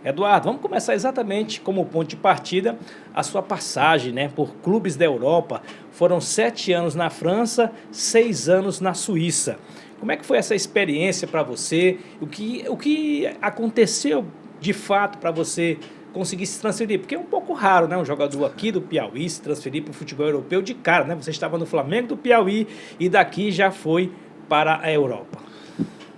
Eduardo, vamos começar exatamente como ponto de partida a sua passagem, né, por clubes da Europa. Foram 7 anos na França, 6 anos na Suíça. Como é que foi essa experiência para você? O que aconteceu de fato para você conseguir se transferir? Porque é um pouco raro, né, um jogador aqui do Piauí se transferir para o futebol europeu de cara, né? Você estava no Flamengo do Piauí e daqui já foi para a Europa.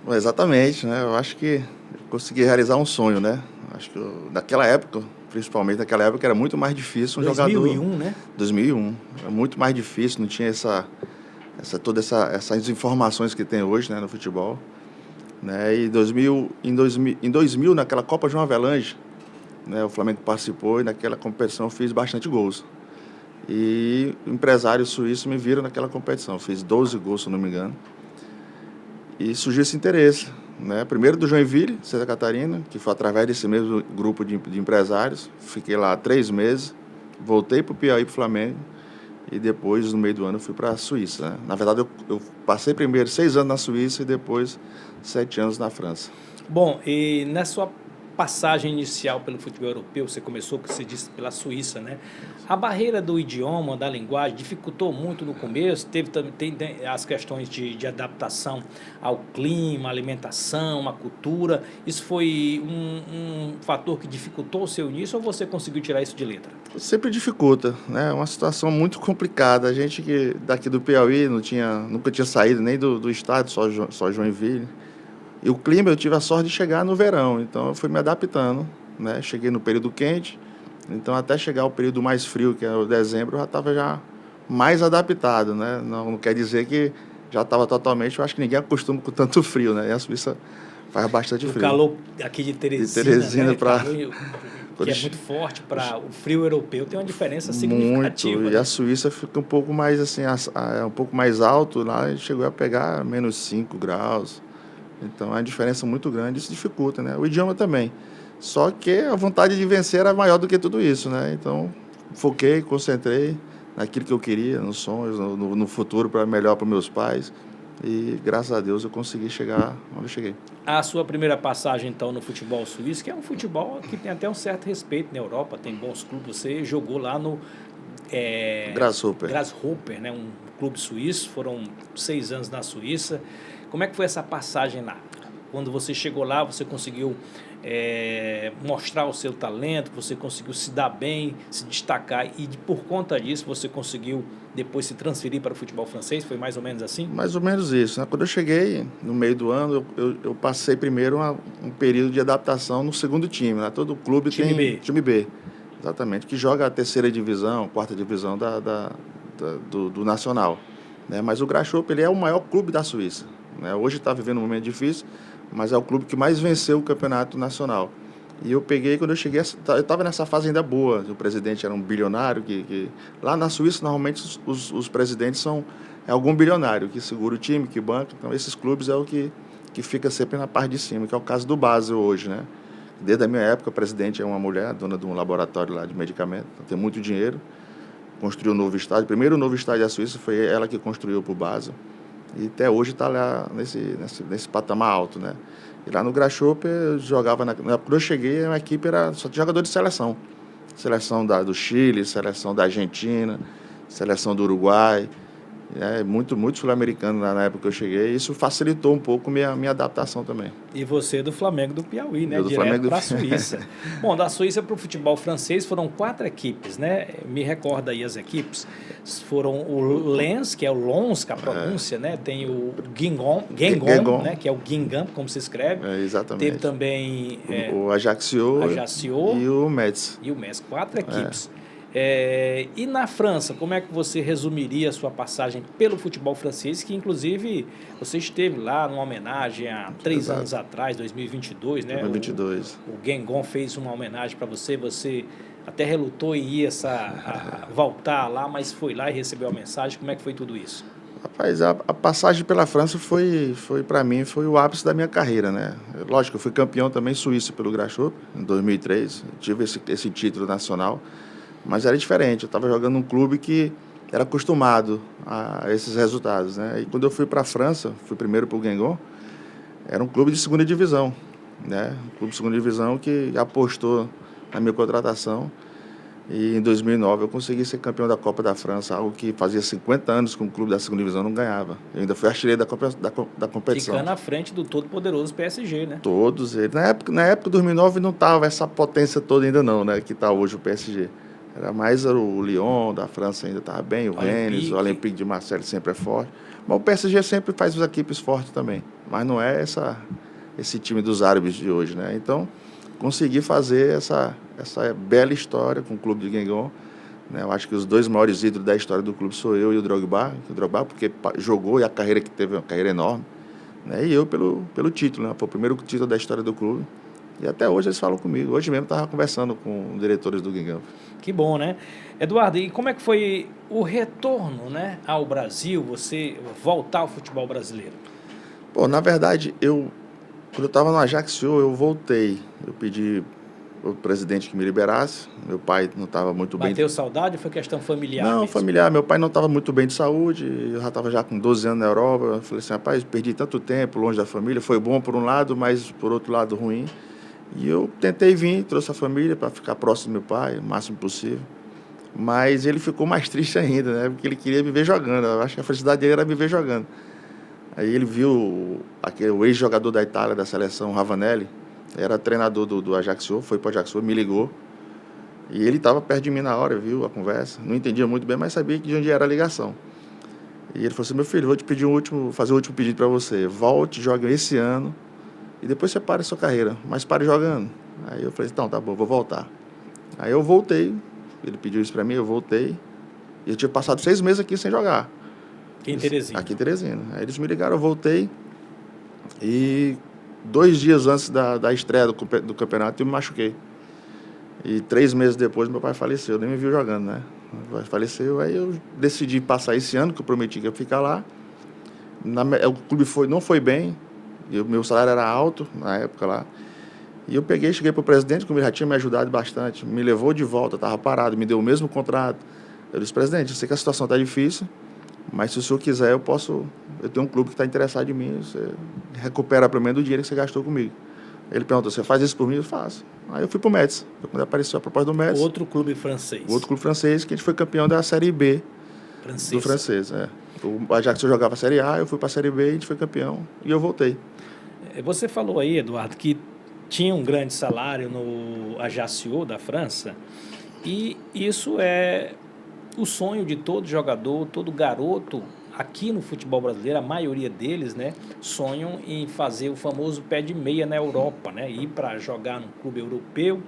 Exatamente, né? Eu acho que eu consegui realizar um sonho, né? Acho que naquela época, principalmente naquela época, era muito mais difícil um jogador. 2001, né? 2001, era muito mais difícil, não tinha essas informações que tem hoje, né, no futebol, né? E em 2000, naquela Copa João Avelange, né, o Flamengo participou e naquela competição eu fiz bastante gols. E empresários suíços me viram naquela competição, eu fiz 12 gols, se não me engano. E surgiu esse interesse, né? Primeiro do Joinville, Santa Catarina, que foi através desse mesmo grupo de empresários. Fiquei lá 3 meses, voltei para o Piauí, para o Flamengo, e depois, no meio do ano, fui para a Suíça, né? Na verdade, eu passei primeiro 6 anos na Suíça e depois 7 anos na França. Bom, e na sua passagem inicial pelo futebol europeu, você começou, que você disse, pela Suíça, né? A barreira do idioma, da linguagem, dificultou muito no começo? Teve também tem as questões de adaptação ao clima, alimentação, à cultura. Isso foi um fator que dificultou o seu início ou você conseguiu tirar isso de letra? Sempre dificulta, né? É uma situação muito complicada. A gente que daqui do Piauí nunca tinha saído nem do estado, só Joinville. E o clima, eu tive a sorte de chegar no verão, então eu fui me adaptando, né? Cheguei no período quente, então até chegar o período mais frio, que é o dezembro, eu já estava já mais adaptado, né? Não quer dizer que já estava totalmente, eu acho que ninguém acostuma com tanto frio, né? E a Suíça faz bastante O frio. calor aqui de De Teresina, né? para Calor que é muito forte para o frio europeu, tem uma diferença muito, significativa, e a né? Suíça fica um pouco mais assim, é um pouco mais alto, lá a gente chegou a pegar -5 graus. Então, é uma diferença muito grande, isso dificulta, né? O idioma também. Só que a vontade de vencer era maior do que tudo isso, né? Então, foquei, concentrei naquilo que eu queria, nos sonhos, no futuro para melhor para meus pais. E, graças a Deus, eu consegui chegar onde eu cheguei. A sua primeira passagem, então, no futebol suíço, que é um futebol que tem até um certo respeito na Europa, tem bons clubes. Você jogou lá no Grasshopper. Grasshopper, né? Um clube suíço, foram 6 anos na Suíça. Como é que foi essa passagem lá? Quando você chegou lá, você conseguiu mostrar o seu talento, você conseguiu se dar bem, se destacar e por conta disso você conseguiu depois se transferir para o futebol francês? Foi mais ou menos assim? Mais ou menos isso, né? Quando eu cheguei, no meio do ano, eu passei primeiro um período de adaptação no segundo time, né? Todo clube Time tem B. time B, exatamente, que joga a terceira divisão, quarta divisão do Nacional, né? Mas o Grasshopper, ele é o maior clube da Suíça, né? Hoje está vivendo um momento difícil, mas é o clube que mais venceu o campeonato nacional. E eu peguei, quando eu cheguei, eu estava nessa fase ainda boa. O presidente era um bilionário, lá na Suíça, normalmente, os presidentes é algum bilionário que segura o time, que banca. Então, esses clubes é o que fica sempre na parte de cima, que é o caso do Basel hoje, né? Desde a minha época, a presidente é uma mulher, dona de um laboratório lá de medicamentos, então tem muito dinheiro. Construiu um novo estádio. O primeiro novo estádio da Suíça foi ela que construiu para o Basel. E até hoje está lá nesse patamar alto, né? E lá no Grasshopper eu jogava, quando eu cheguei, a equipe era só de jogador de seleção. Seleção do Chile, seleção da Argentina, seleção do Uruguai. Muito sul-americano na época que eu cheguei. Isso facilitou um pouco minha adaptação também. E você do Flamengo do Piauí, né? Eu do Direto Flamengo para a Suíça. Bom, da Suíça para o futebol francês foram 4 equipes, né? Me recorda aí as equipes. Foram o Lens, que é o Lons, que a pronúncia, né? Tem o Guingamp, né? Que é o Guingamp, como se escreve. Exatamente. Teve também o Ajaccio e o Metz. E o Metz, 4 equipes. E na França, como é que você resumiria a sua passagem pelo futebol francês, que inclusive você esteve lá numa homenagem há 3 anos atrás, 2022, né? 2022. O Guingamp fez uma homenagem para você, você até relutou em ir voltar lá, mas foi lá e recebeu a mensagem. Como é que foi tudo isso? Rapaz, a passagem pela França foi para mim, foi o ápice da minha carreira, né? Lógico, eu fui campeão também suíço pelo Grasshopper, em 2003, tive esse título nacional. Mas era diferente, eu estava jogando num clube que era acostumado a esses resultados, né? E quando eu fui para a França, fui primeiro para o Guingamp, era um clube de segunda divisão. né? Um clube de segunda divisão que apostou na minha contratação. E em 2009 eu consegui ser campeão da Copa da França, algo que fazia 50 anos que um clube da segunda divisão não ganhava. Eu ainda fui artilheiro da competição. Ficando à frente do todo-poderoso PSG, né? Todos eles. Na época de 2009 não estava essa potência toda ainda não, né? Que está hoje o PSG. Era mais o Lyon da França ainda estava bem, o Rennes, o Olympique de Marseille sempre é forte. Mas o PSG sempre faz as equipes fortes também. Mas não é esse time dos árabes de hoje, né? Então, consegui fazer essa bela história com o clube de Guingamp, né? Eu acho que os dois maiores ídolos da história do clube sou eu e o Drogba, porque jogou e a carreira que teve, uma carreira enorme, né? E eu pelo título, né? Foi o primeiro título da história do clube. E até hoje eles falam comigo. Hoje mesmo estava conversando com os diretores do Guingamp. Que bom, né? Eduardo, e como é que foi o retorno, né, ao Brasil, você voltar ao futebol brasileiro? Pô, na verdade, quando eu estava no Ajaccio, eu voltei. Eu pedi ao presidente que me liberasse. Meu pai não estava muito bem. Bateu saudade ou foi questão familiar Não, mesmo? familiar. Meu pai não estava muito bem de saúde. Eu já estava com 12 anos na Europa. Eu falei assim, rapaz, perdi tanto tempo longe da família. Foi bom por um lado, mas por outro lado ruim. E eu tentei vir, trouxe a família para ficar próximo do meu pai, o máximo possível. Mas ele ficou mais triste ainda, né? Porque ele queria me ver jogando. Eu acho que a felicidade dele era me ver jogando. Aí ele viu o ex-jogador da Itália, da seleção, Ravanelli, era treinador do Ajaccio, foi para o Ajaccio, me ligou. E ele estava perto de mim na hora, viu a conversa. Não entendia muito bem, mas sabia de onde era a ligação. E ele falou assim, meu filho, vou te pedir fazer o último pedido para você. Volte, jogue esse ano e depois você para a sua carreira, mas pare jogando. Aí eu falei, então, tá bom, vou voltar. Aí eu voltei, ele pediu isso para mim, eu voltei. E eu tinha passado 6 meses aqui sem jogar. Aqui em Teresina. Aqui em Teresina. Aí eles me ligaram, eu voltei. E 2 dias antes da estreia do campeonato, eu me machuquei. E 3 meses depois, meu pai faleceu. Nem me viu jogando, né? Meu pai faleceu, aí eu decidi passar esse ano, que eu prometi que ia ficar lá. O clube não foi bem. E o meu salário era alto na época lá. E eu cheguei para o presidente, como ele já tinha me ajudado bastante, me levou de volta, estava parado, me deu o mesmo contrato. Eu disse, presidente, eu sei que a situação está difícil, mas se o senhor quiser, eu tenho um clube que está interessado em mim, você recupera pelo menos o dinheiro que você gastou comigo. Ele perguntou, você faz isso por mim? Eu faço. Aí eu fui para o Metz, quando apareceu a proposta do Metz. Outro clube francês. Outro clube francês, que a gente foi campeão da Série B do francês. É. O Ajax jogava a Série A, eu fui para a Série B, a gente foi campeão e eu voltei. Você falou aí, Eduardo, que tinha um grande salário no Ajaccio da França, e isso é o sonho de todo jogador, todo garoto aqui no futebol brasileiro, a maioria deles, né, sonham em fazer o famoso pé de meia na Europa, né, ir para jogar num clube europeu,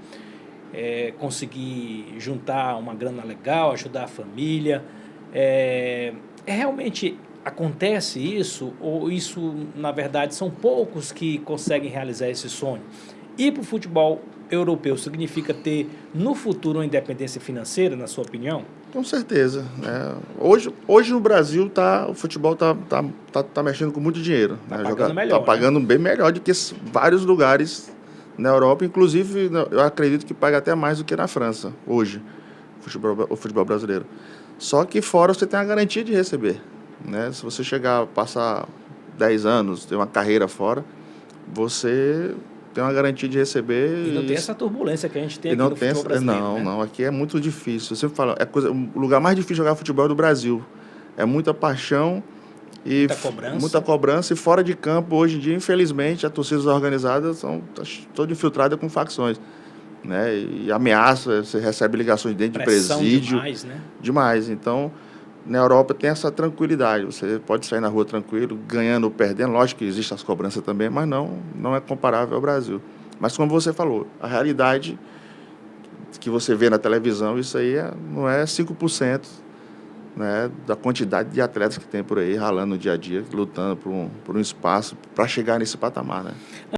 conseguir juntar uma grana legal, ajudar a família. Realmente acontece isso, ou isso, na verdade, são poucos que conseguem realizar esse sonho? Ir para o futebol europeu significa ter, no futuro, uma independência financeira, na sua opinião? Com certeza. Hoje no Brasil o futebol tá mexendo com muito dinheiro. Está pagando melhor. Está pagando bem melhor do que vários lugares na Europa. Inclusive, eu acredito que paga até mais do que na França, hoje, o futebol brasileiro. Só que fora você tem a garantia de receber. Né? Se você passar 10 anos, ter uma carreira fora, você tem uma garantia de receber. E não tem essa turbulência que a gente tem aqui no futebol brasileiro. Não, aqui é muito difícil. Eu sempre falo, o lugar mais difícil de jogar futebol é do Brasil. É muita paixão e muita cobrança. E fora de campo, hoje em dia, infelizmente, as torcidas organizadas estão todas infiltradas com facções. Né? E ameaça, você recebe ligações dentro de presídio. Demais, né? Demais. Então, na Europa tem essa tranquilidade. Você pode sair na rua tranquilo, ganhando ou perdendo. Lógico que existem as cobranças também, mas não é comparável ao Brasil. Mas como você falou, a realidade que você vê na televisão, isso aí não é 5%, né, da quantidade de atletas que tem por aí, ralando no dia a dia, lutando por um espaço para chegar nesse patamar. Né?